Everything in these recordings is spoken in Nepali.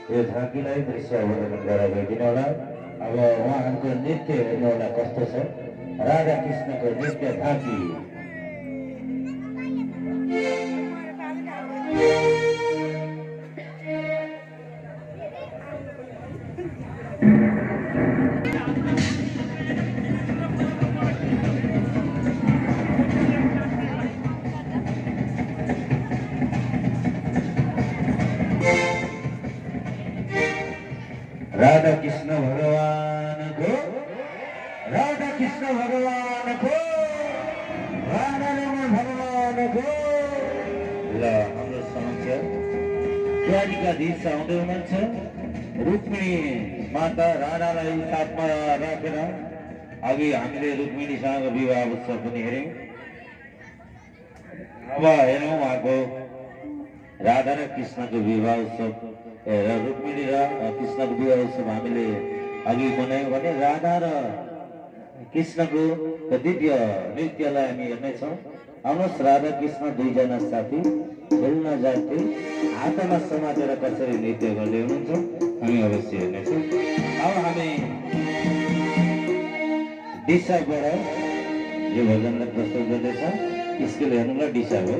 यो झाँकीलाई दृश्य अवलोकन गरेर गइदिनु होला। अब उहाँहरूको नृत्य हेर्नु होला कस्तो छ। राधा कृष्णको नृत्य झाँकी। राधा कृष्ण भगवान को राधारमण भगवान को। ल हाम्रो समक्ष द्वारिकाधीश आउँदै हुनुहुन्छ। रुक्मिणी माता राधालाई साथमा राखेर अघि हामीले रुक्मिणीसँग विवाह उत्सव पनि हेऱ्यौँ। अब हेरौँ उहाँको राधा र कृष्णको विवाह उत्सव। रुक्मिणी र कृष्णको विवाह उत्सव हामीले अघि मनायौँ भने राधा र कृष्णको दिव्य नृत्यलाई हामी हेर्नेछौँ। आउनुहोस्, राधा कृष्ण दुईजना साथी खेल्न जान्थे हातमा समातेर कसरी नृत्य गर्दै हुनुहुन्छ हामी अवश्य हेर्नेछौँ। अब हामी डिसाबाट यो भजनलाई प्रस्तुत गर्दैछ। स्केल हेर्नुलाई डिसा हो।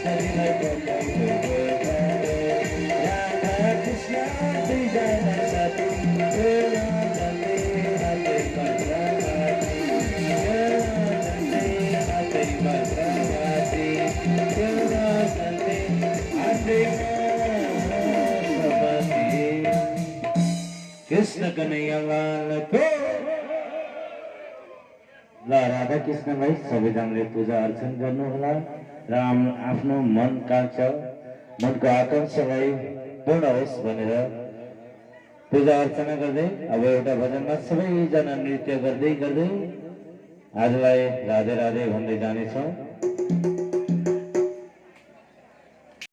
कृष्णजीलाई बधाई हो राधा कृष्ण दुईजना साथी चल्दै हातै मन्द्रमाथि चल्दै हातै मन्द्रमाथि चल्दै हातै कृष्ण कन्हैया लाल को। ल राधा कृष्णलाई सबैजनाले पूजा अर्चन गर्नुहोला र आफ्नो मनको आकांक्षालाई पूर्ण होस् भनेर पूजा अर्चना गर्दै अब एउटा भजनमा सबैजना नृत्य गर्दै गर्दै आजलाई राधे राधे भन्दै जानेछौँ।